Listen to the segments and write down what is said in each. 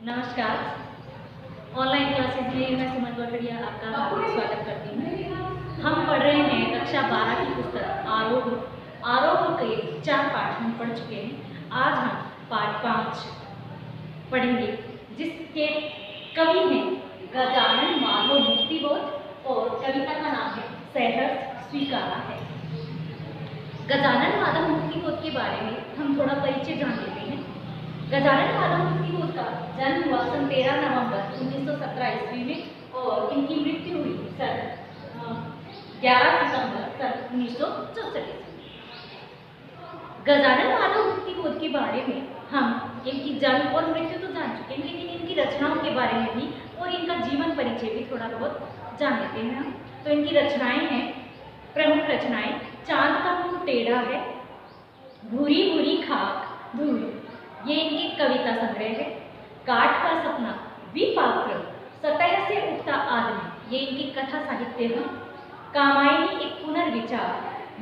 नमस्कार। Online classes में मैं सुमन गौठड़िया आपका हार्दिक स्वागत करती हूँ। हम पढ़ रहे हैं कक्षा 12 की पुस्तक आरोह। आरोह के 4 पाठ हम पढ़ चुके हैं। आज हम पाठ 5 पढ़ेंगे, जिसके कवि हैं गजानन माधव मुक्तिबोध और कविता का नाम है सहर्ष स्वीकारा है। गजानन माधव मुक्तिबोध के बारे में हम थोड़ा परिचय जान लेते हैं। गजानन माधव मुक्तिबोध का जन्म हुआ सन 13 नवंबर 1917 ईस्वी में और इनकी मृत्यु हुई सन 11 सितंबर सन 1964 ईस्वी में। गजानन माधव मुक्तिबोध के बारे में हम इनकी जन्म और मृत्यु तो जान चुके हैं, लेकिन इनकी रचनाओं के बारे में भी और इनका जीवन परिचय भी थोड़ा बहुत जान लेते हैं हम। तो इनकी रचनाएं हैं, प्रमुख रचनाएं: चांद का मुंह टेढ़ा है, भूरी भूरी खाक धूल, ये इनकी कविता संग्रह है। काठ का सपना, विपात्र, सतह से उठता आदमी, ये इनकी कथा साहित्य है। कामायनी एक पुनर्विचार,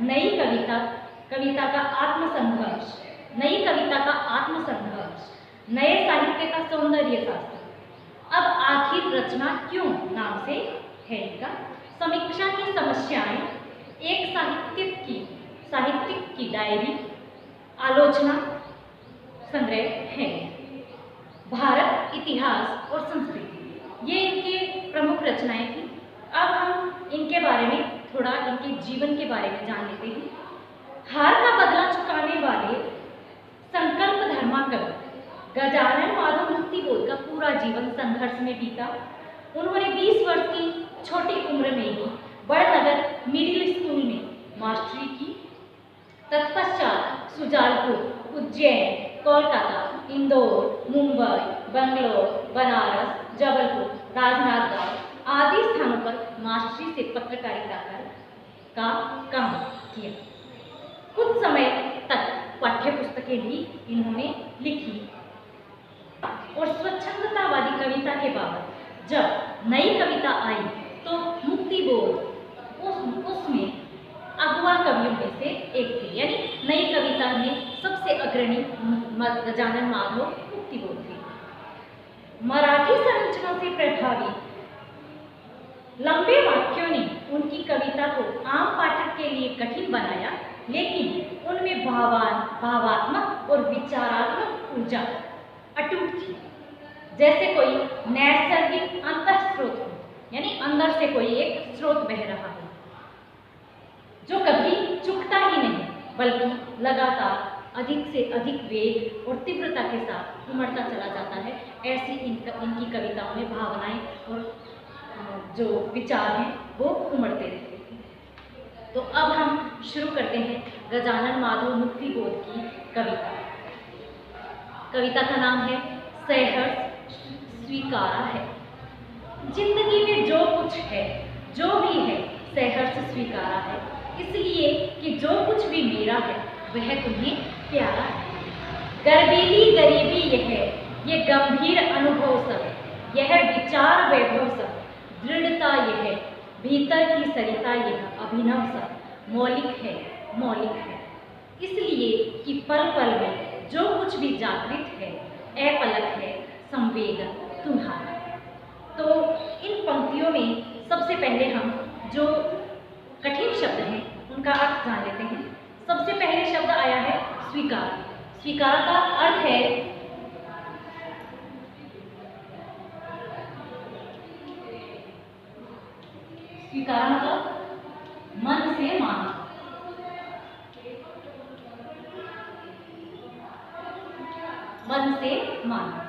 नई कविता, कविता का आत्मसंघर्ष, नई कविता का आत्मसंघर्ष, नए साहित्य का सौंदर्य शास्त्र। अब आखिर रचना क्यों नाम से है इनका। समीक्षा की समस्याएं, एक साहित्यिक की डायरी, आलोचना संग्रह है। भारत, इतिहास और संस्कृति, ये इनके प्रमुख रचनाएं थी। अब हम इनके बारे में थोड़ा, इनके जीवन के बारे में जान लेते हैं। हार का बदला चुकाने वाले संकल्प धर्मा कवि गजानन माधव मुक्तिबोध का पूरा जीवन संघर्ष में बीता। उन्होंने 20 वर्ष की छोटी उम्र में ही बड़नगर मिडिल स्कूल में मास्टरी की। तत्पश्चात सुजालपुर, उज्जैन, कोलकाता, इंदौर, मुंबई, बंगलोर, बनारस, जबलपुर, राजनांदगांव आदि स्थानों पर मास्टरी से पत्रकारिता का काम किया। कुछ समय तक पाठ्य पुस्तकें भी इन्होंने लिखी और स्वच्छंदतावादी कविता के बाद जब नई कविता आई तो मुक्तिबोध उसमें अगुआ कवियों में से एक थे, यानी नई कविता में सबसे अग्रणी गजानन माधव मुक्तिबोध थे। मराठी संरचना से प्रभावित लंबे वाक्यों ने उनकी कविता को आम पाठक के लिए कठिन बनाया, लेकिन उनमें भावात्मक और विचारात्मक ऊर्जा अटूट थी, जैसे कोई नैसर्गिक अंतःस्रोत हो, यानी अंदर से कोई एक स्रोत बह रहा हो जो कभी चुकता ही नहीं, बल्कि लगातार अधिक से अधिक वेग और तीव्रता के साथ उमड़ता चला जाता है। ऐसी इनकी कविताओं में भावनाएं और जो विचार हैं वो उमड़ते रहते हैं। तो अब हम शुरू करते हैं गजानन माधव मुक्तिबोध की कविता। कविता का नाम है सहर्ष स्वीकारा है। जिंदगी में जो कुछ है, जो भी है, सहर्ष स्वीकारा है, इसलिए कि जो कुछ भी मेरा है वह तुम्हें प्यारा है। गर्वीली गरीबी ये गंभीर अनुभव सब, यह विचार वैभव सब, दृढ़ता यह भीतर की सरिता यह अभिनव सब मौलिक है, इसलिए कि पल पल में जो कुछ भी जागृत है, अपलक है संवेदन तुम्हारा। तो इन पंक्तियों में सबसे पहले हम जो कठिन शब्द हैं उनका अर्थ जान लेते हैं। सबसे पहले शब्द आया है स्वीकार। स्वीकार का अर्थ है स्वीकार मतलब मन से माना। मन से माना।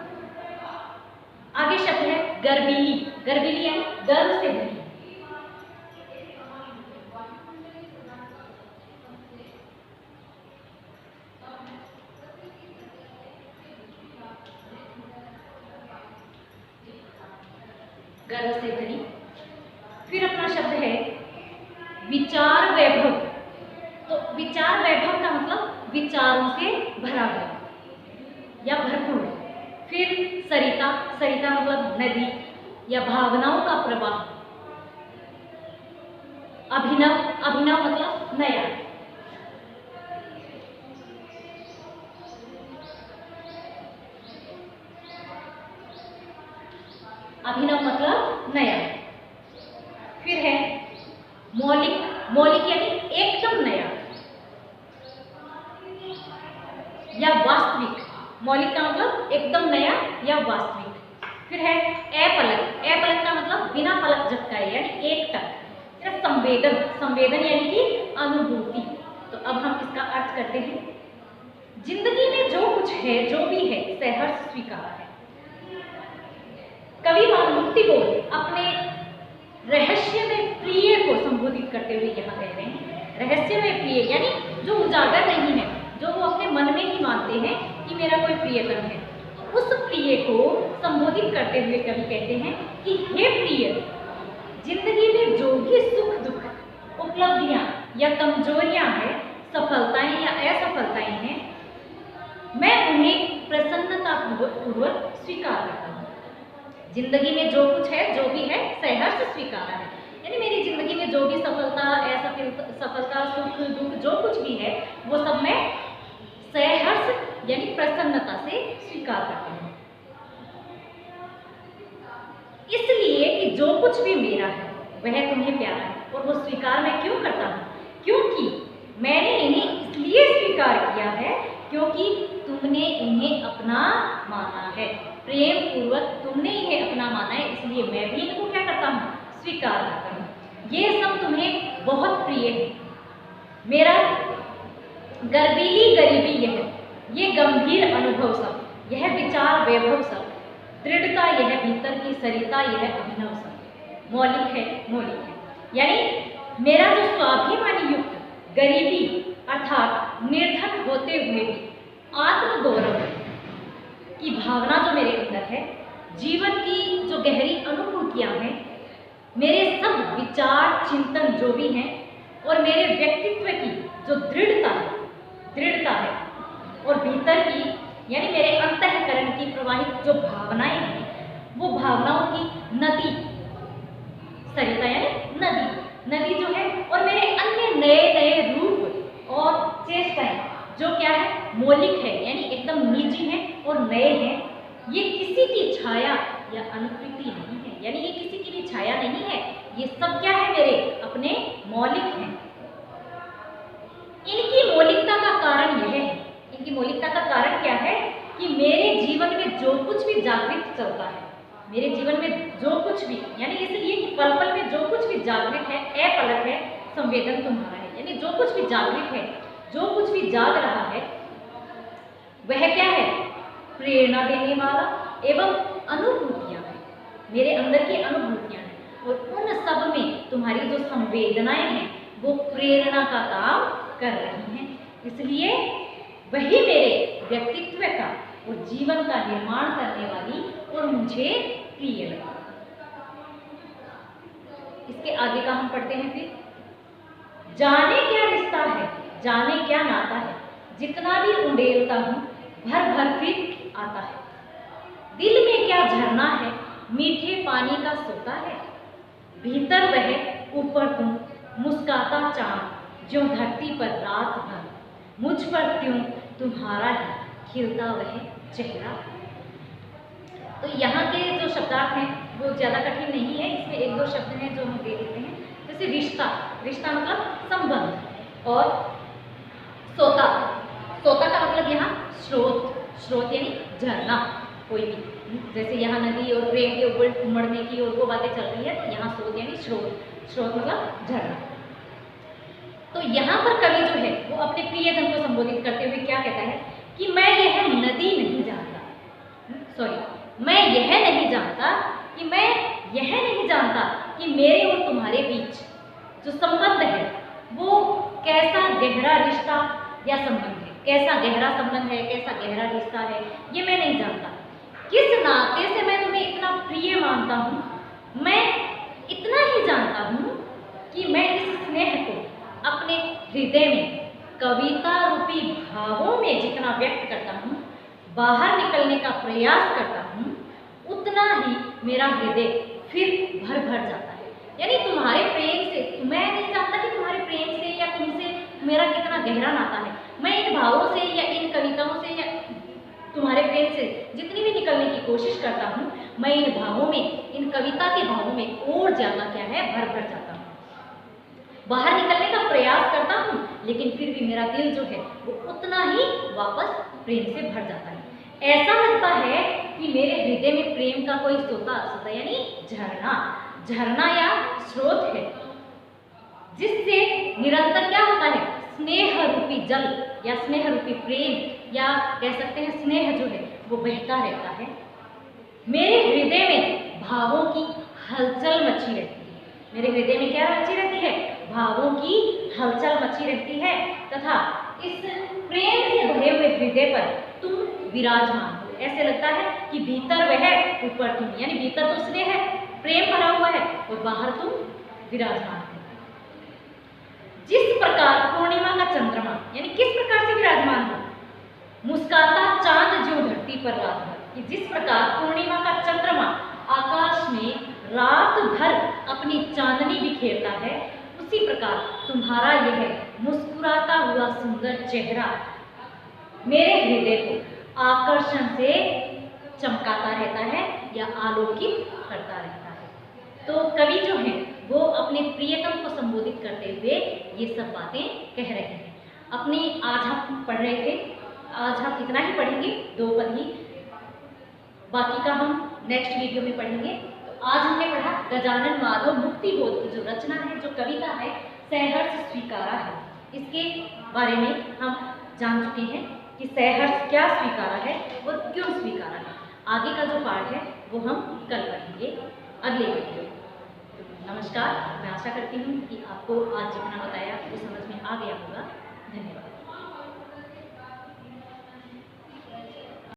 आगे शब्द है गर्वीली। गर्वीली यानी गर्व से भरी। गर्व से भरी। फिर अपना शब्द है विचार वैभव। तो विचार वैभव का मतलब विचारों से भरा हुआ या भरपूर। फिर सरिता। सरिता मतलब नदी या भावनाओं का प्रवाह। अभिनव। अभिनव मतलब नया। अभिनव मतलब नया। फिर है मौलिक, मौलिक यानी एकदम नया या वास्तविक। मौलिक का मतलब एकदम नया या वास्तविक। फिर है अपलक, अपलक का मतलब बिना पलक झपकाए यानी एक टक। फिर संवेदन, संवेदन यानी कि अनुभूति। तो अब हम इसका अर्थ करते हैं। जिंदगी में जो कुछ है, जो भी है, सहर्ष स्वीकार है। कवि मुक्ति बोल अपने रहस्य में प्रिय को संबोधित करते हुए यहाँ कह रहे हैं। रहस्य में प्रिय यानी जो उजागर नहीं है, जो वो अपने मन में ही मानते हैं कि मेरा कोई प्रियतम है, उस प्रिय को संबोधित करते हुए कवि कहते हैं कि हे प्रिय, जिंदगी में जो भी सुख दुख, उपलब्धियां या कमजोरियां हैं, सफलताएं या असफलताएं हैं, मैं उन्हें प्रसन्नतापूर्वक स्वीकार करता हूँ। जिंदगी में जो कुछ है, जो भी है, सहर्ष स्वीकार है। यानी मेरी जिंदगी में जो भी सफलता, असफलता, सुख दुख, जो कुछ भी है, वो सब मैं सहर्ष यानी प्रसन्नता से स्वीकार करता हूँ। इसलिए कि जो कुछ भी मेरा है वह तुम्हें प्यारा है, और वो स्वीकार मैं क्यों करता हूँ? क्योंकि मैंने इन्हें इसलिए स्वीकार किया है क्योंकि तुमने इन्हें अपना माना है, प्रेम पूर्वक तुमने इन्हें अपना माना है, इसलिए मैं भी इनको क्या करता हूँ? स्वीकार करता हूँ। ये सब तुम्हें बहुत प्रिय है। मेरा गर्वीली गरीबी यह, ये गंभीर अनुभव सब, यह विचार वैभव सब, दृढ़ता यह भीतर की सरिता यह अभिनव सब। मौलिक है, मौलिक है यानी मेरा जो स्वाभिमानी युक्त गरीबी अर्थात निर्धन होते हुए भी आत्मगौरव की भावना जो मेरे अंदर है, जीवन की जो गहरी अनुभूतियां हैं, मेरे सब विचार चिंतन जो भी हैं, और मेरे व्यक्तित्व की जो दृढ़ता है, और भीतर की यानी मेरे अंतःकरण की प्रवाहित जो भावनाएं हैं, वो भावनाओं की नदी, सरिता यानी नदी जो है, और मेरे अन्य नए नए रूप और चेष्टाएं जो क्या है? मौलिक है यानी एकदम निजी हैं और नए हैं। ये किसी की छाया या अनुकृति नहीं है, यानी ये किसी की भी छाया नहीं है, ये सब क्या है? मेरे अपने मौलिक हैं। इनकी मौलिकता का कारण यह है, इनकी मौलिकता का कारण क्या है? कि मेरे जीवन में जो कुछ भी जागृत चलता है, मेरे जीवन में जो कुछ भी, यानी इसलिए कि पल पल में जो कुछ भी जागृत है, अपलक है, संवेदन तुम्हारा है, यानी जो कुछ भी जागृत है, जो कुछ भी जाग रहा है, वह क्या है? प्रेरणा देने वाला एवं अनुभूतियां हैं, मेरे अंदर की अनुभूतियां हैं, और उन सब में तुम्हारी जो संवेदनाएं हैं वो प्रेरणा का काम कर रही हैं। इसलिए वही मेरे व्यक्तित्व का और जीवन का निर्माण करने वाली और मुझे प्रिय है। इसके आगे का हम पढ़ते हैं। फिर जाने क्या रिश्ता है, जाने क्या नाता है, जितना भी उंडेलता हूँ भर भर फिर आता है। दिल में क्या झरना है, मीठे पानी का सोता है, भीतर वह ऊपर तुम मुस्काता चांद, ज्यों धरती पर रात भर, मुझ पर त्यों तुम्हारा ही खिलता वह चेहरा। तो यहाँ के जो शब्दार्थ हैं वो ज़्यादा कठिन नहीं है, इसमें एक दो शब्द हैं जो हम दे देते हैं। जैसे रिश्ता, रिश्ता मतलब संबंध, और सोता, सोता का मतलब यहाँ स्रोत, स्रोत यानी झरना कोई भी, जैसे यहाँ नदी और प्रेम के ऊपर उमड़ने की और वो बातें चल रही है, तो यहाँ स्रोत यानी स्रोत, स्रोत मतलब झरना। तो यहाँ पर कवि जो है वो अपने प्रियजन को संबोधित करते हुए क्या कहता है कि मैं यह नदी नहीं जानता, मैं यह नहीं जानता कि मेरे और तुम्हारे बीच जो संबंध है वो कैसा गहरा रिश्ता या संबंध है, कैसा गहरा संबंध है, कैसा गहरा रिश्ता है, ये मैं नहीं जानता। किस नाते से मैं तुम्हें इतना प्रिय मानता हूँ, मैं इतना ही जानता हूँ कि मैं इस स्नेह को अपने हृदय में कविता रूपी भावों में जितना व्यक्त करता हूँ, बाहर निकलने का प्रयास करता हूँ, उतना ही मेरा हृदय फिर भर भर जाता है। यानी तुम्हारे प्रेम से, मैं नहीं जानता कि तुम्हारे प्रेम से या तुमसे मेरा कितना गहरा नाता है। मैं इन भावों से या इन कविताओं से या तुम्हारे प्रेम से जितनी भी निकलने की कोशिश करता हूँ, मैं इन भावों में, इन कविता के भावों में और ज्यादा क्या है, भर जाता हूँ। बाहर निकलने का प्रयास करता हूँ, लेकिन फिर भी मेरा दिल जो है वो उतना ही वापस प्रेम से भर जाता है। ऐसा लगता है कि मेरे हृदय में प्रेम का कोई सोता यानी झरना या स्रोत है, जिससे निरंतर क्या होता है, स्नेह रूपी जल या स्नेह रूपी प्रेम या कह सकते हैं स्नेह जो है वो बहता रहता है। मेरे हृदय में भावों की हलचल मची रहती है। मेरे हृदय में क्या मची रहती है, भावों की हलचल मची रहती है, तथा इस प्रेम से भरे हुए हृदय पर तुम विराजमान हो। ऐसे लगता है कि भीतर वह ऊपर तुम, यानी भीतर तो स्नेह है, प्रेम भरा हुआ है, और बाहर तुम विराजमान हो। जिस प्रकार पूर्णिमा का चंद्रमा, यानी किस प्रकार से विराजमान हो, मुस्काता चांद जो धरती पर रात भर, कि जिस प्रकार पूर्णिमा का चंद्रमा आकाश में रात भर अपनी चांदनी बिखेरता है, उसी प्रकार तुम्हारा यह मुस्कुराता हुआ सुंदर चेहरा मेरे हृदय को आकर्षण से चमकाता रहता है या आलोकित करता रहता है। तो कवि जो है वो अपने प्रियतम को संबोधित करते हुए ये सब बातें कह रहे हैं। अपनी आज हम पढ़ रहे थे, आज हम इतना ही पढ़ेंगे, 2 पद ही, बाकी का हम नेक्स्ट वीडियो में पढ़ेंगे। तो आज हमने पढ़ा गजानन माधव मुक्ति बोध की जो रचना है, जो कविता है, सहर्ष स्वीकारा है। इसके बारे में हम जान चुके हैं कि सहर्ष क्या स्वीकारा है और क्यों स्वीकारा है। आगे का जो पार्ट है वो हम कल पढ़ेंगे अगले वीडियो। नमस्कार, मैं आशा करती हूँ कि आपको आज जितना बताया वो समझ में आ गया होगा। धन्यवाद।